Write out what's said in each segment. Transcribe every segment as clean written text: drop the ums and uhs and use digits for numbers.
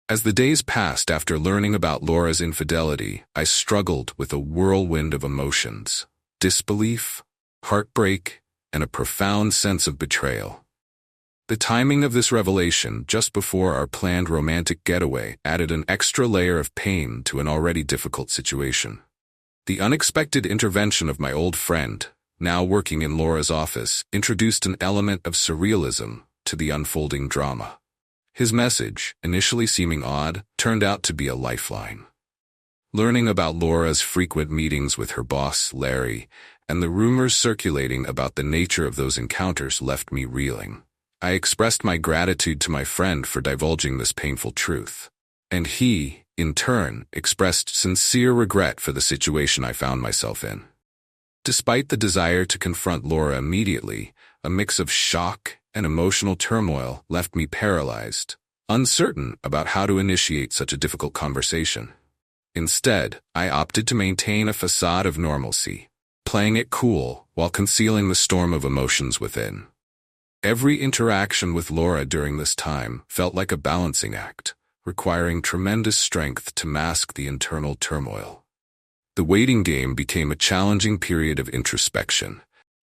As the days passed after learning about Laura's infidelity, I struggled with a whirlwind of emotions: disbelief, heartbreak, and a profound sense of betrayal. The timing of this revelation, just before our planned romantic getaway, added an extra layer of pain to an already difficult situation. The unexpected intervention of my old friend, now working in Laura's office, introduced an element of surrealism to the unfolding drama. His message, initially seeming odd, turned out to be a lifeline. Learning about Laura's frequent meetings with her boss, Larry, and the rumors circulating about the nature of those encounters left me reeling. I expressed my gratitude to my friend for divulging this painful truth, and he, in turn, expressed sincere regret for the situation I found myself in. Despite the desire to confront Laura immediately, a mix of shock and emotional turmoil left me paralyzed, uncertain about how to initiate such a difficult conversation. Instead, I opted to maintain a facade of normalcy, playing it cool while concealing the storm of emotions within. Every interaction with Laura during this time felt like a balancing act, requiring tremendous strength to mask the internal turmoil. The waiting game became a challenging period of introspection,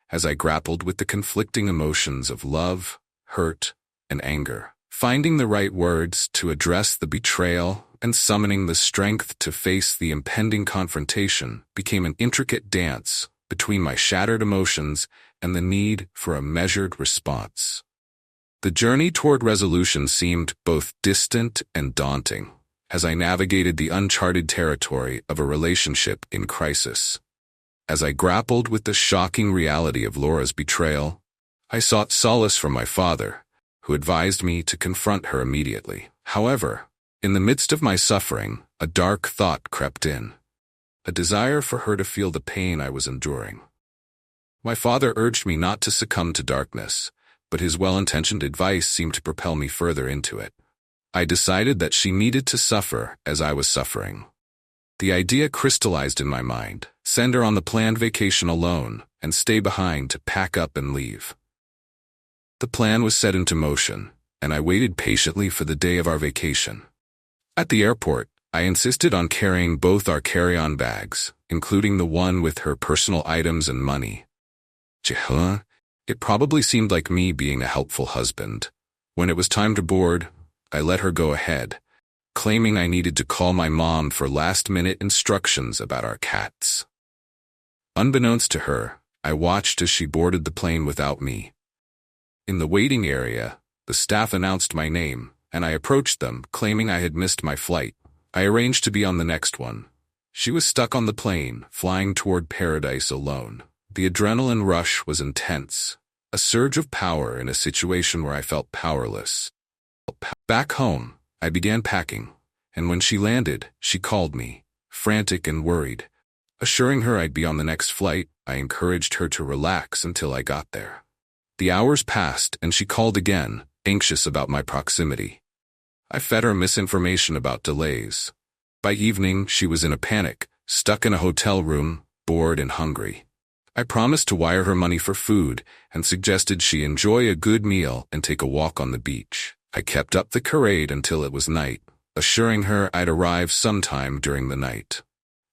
as I grappled with the conflicting emotions of love, hurt, and anger. Finding the right words to address the betrayal and summoning the strength to face the impending confrontation became an intricate dance between my shattered emotions and the need for a measured response. The journey toward resolution seemed both distant and daunting, as I navigated the uncharted territory of a relationship in crisis. As I grappled with the shocking reality of Laura's betrayal, I sought solace from my father, who advised me to confront her immediately. However, in the midst of my suffering, a dark thought crept in, a desire for her to feel the pain I was enduring. My father urged me not to succumb to darkness, but his well-intentioned advice seemed to propel me further into it. I decided that she needed to suffer as I was suffering. The idea crystallized in my mind: send her on the planned vacation alone and stay behind to pack up and leave. The plan was set into motion, and I waited patiently for the day of our vacation. At the airport, I insisted on carrying both our carry-on bags, including the one with her personal items and money. It probably seemed like me being a helpful husband. When it was time to board, I let her go ahead, claiming I needed to call my mom for last-minute instructions about our cats. Unbeknownst to her, I watched as she boarded the plane without me. In the waiting area, the staff announced my name, and I approached them, claiming I had missed my flight. I arranged to be on the next one. She was stuck on the plane, flying toward paradise alone. The adrenaline rush was intense, a surge of power in a situation where I felt powerless. Back home, I began packing, and when she landed, she called me, frantic and worried. Assuring her I'd be on the next flight, I encouraged her to relax until I got there. The hours passed, and she called again, anxious about my proximity. I fed her misinformation about delays. By evening, she was in a panic, stuck in a hotel room, bored and hungry. I promised to wire her money for food and suggested she enjoy a good meal and take a walk on the beach. I kept up the charade until it was night, assuring her I'd arrive sometime during the night.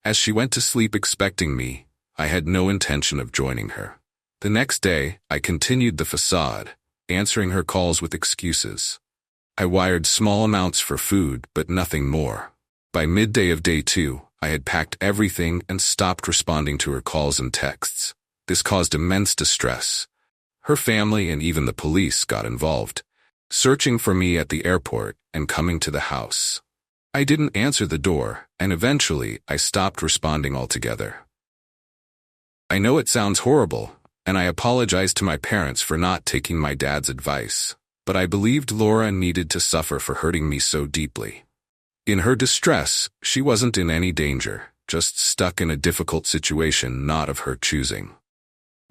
As she went to sleep expecting me, I had no intention of joining her. The next day, I continued the facade, answering her calls with excuses. I wired small amounts for food, but nothing more. By midday of day 2, I had packed everything and stopped responding to her calls and texts. This caused immense distress. Her family and even the police got involved, searching for me at the airport and coming to the house. I didn't answer the door, and eventually I stopped responding altogether. I know it sounds horrible, and I apologize to my parents for not taking my dad's advice, but I believed Laura needed to suffer for hurting me so deeply. In her distress, she wasn't in any danger, just stuck in a difficult situation not of her choosing.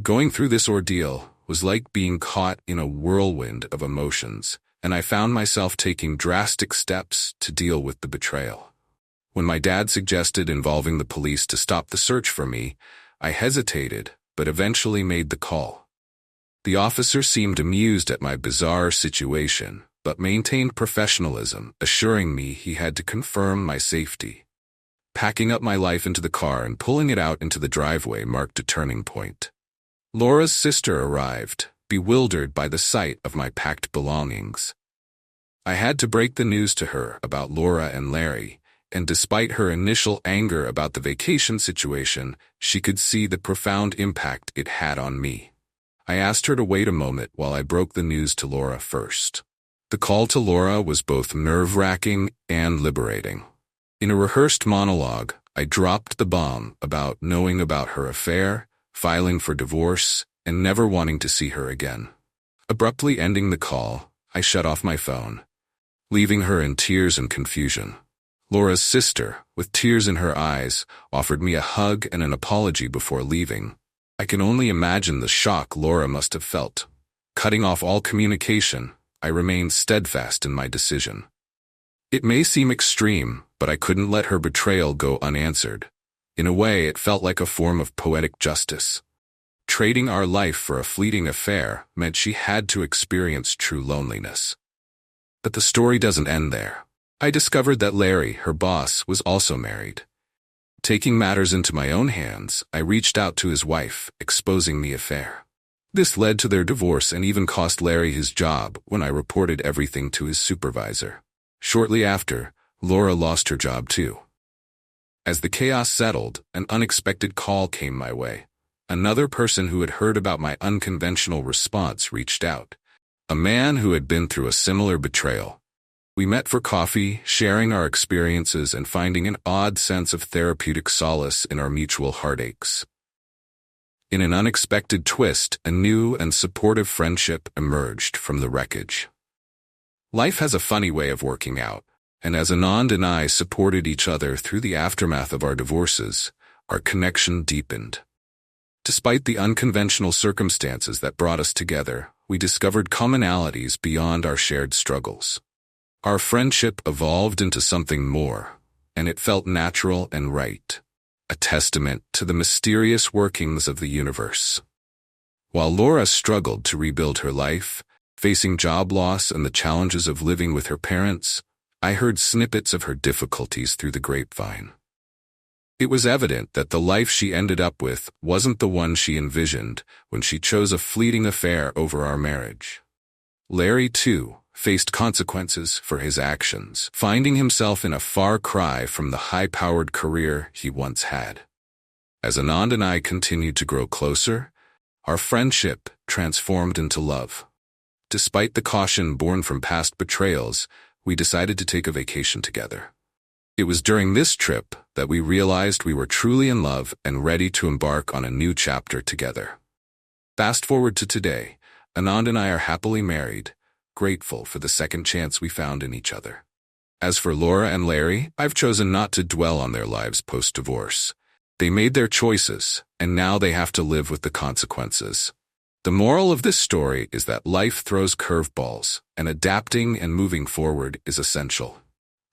Going through this ordeal was like being caught in a whirlwind of emotions, and I found myself taking drastic steps to deal with the betrayal. When my dad suggested involving the police to stop the search for me, I hesitated, but eventually made the call. The officer seemed amused at my bizarre situation, but maintained professionalism, assuring me he had to confirm my safety. Packing up my life into the car and pulling it out into the driveway marked a turning point. Laura's sister arrived, bewildered by the sight of my packed belongings. I had to break the news to her about Laura and Larry, and despite her initial anger about the vacation situation, she could see the profound impact it had on me. I asked her to wait a moment while I broke the news to Laura first. The call to Laura was both nerve-wracking and liberating. In a rehearsed monologue, I dropped the bomb about knowing about her affair, filing for divorce, and never wanting to see her again. Abruptly ending the call, I shut off my phone, leaving her in tears and confusion. Laura's sister, with tears in her eyes, offered me a hug and an apology before leaving. I can only imagine the shock Laura must have felt. Cutting off all communication, I remained steadfast in my decision. It may seem extreme, but I couldn't let her betrayal go unanswered. In a way, it felt like a form of poetic justice. Trading our life for a fleeting affair meant she had to experience true loneliness. But the story doesn't end there. I discovered that Larry, her boss, was also married. Taking matters into my own hands, I reached out to his wife, exposing the affair. This led to their divorce and even cost Larry his job when I reported everything to his supervisor. Shortly after, Laura lost her job too. As the chaos settled, an unexpected call came my way. Another person who had heard about my unconventional response reached out. A man who had been through a similar betrayal. We met for coffee, sharing our experiences and finding an odd sense of therapeutic solace in our mutual heartaches. In an unexpected twist, a new and supportive friendship emerged from the wreckage. Life has a funny way of working out, and as Anand and I supported each other through the aftermath of our divorces, our connection deepened. Despite the unconventional circumstances that brought us together, we discovered commonalities beyond our shared struggles. Our friendship evolved into something more, and it felt natural and right, a testament to the mysterious workings of the universe. While Laura struggled to rebuild her life, facing job loss and the challenges of living with her parents, I heard snippets of her difficulties through the grapevine. It was evident that the life she ended up with wasn't the one she envisioned when she chose a fleeting affair over our marriage. Larry, too, faced consequences for his actions, finding himself in a far cry from the high-powered career he once had. As Anand and I continued to grow closer, our friendship transformed into love. Despite the caution born from past betrayals, we decided to take a vacation together. It was during this trip that we realized we were truly in love and ready to embark on a new chapter together. Fast forward to today, Anand and I are happily married, grateful for the second chance we found in each other. As for Laura and Larry, I've chosen not to dwell on their lives post-divorce. They made their choices, and now they have to live with the consequences. The moral of this story is that life throws curveballs, and adapting and moving forward is essential.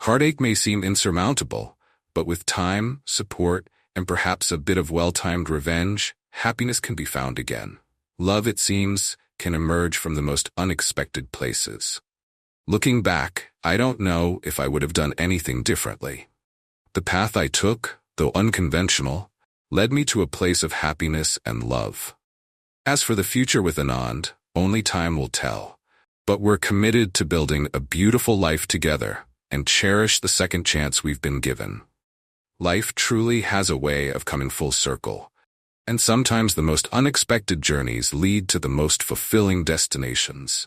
Heartache may seem insurmountable, but with time, support, and perhaps a bit of well-timed revenge, happiness can be found again. Love, it seems, can emerge from the most unexpected places. Looking back, I don't know if I would have done anything differently. The path I took, though unconventional, led me to a place of happiness and love. As for the future with Anand, only time will tell. But we're committed to building a beautiful life together and cherish the second chance we've been given. Life truly has a way of coming full circle, and sometimes the most unexpected journeys lead to the most fulfilling destinations.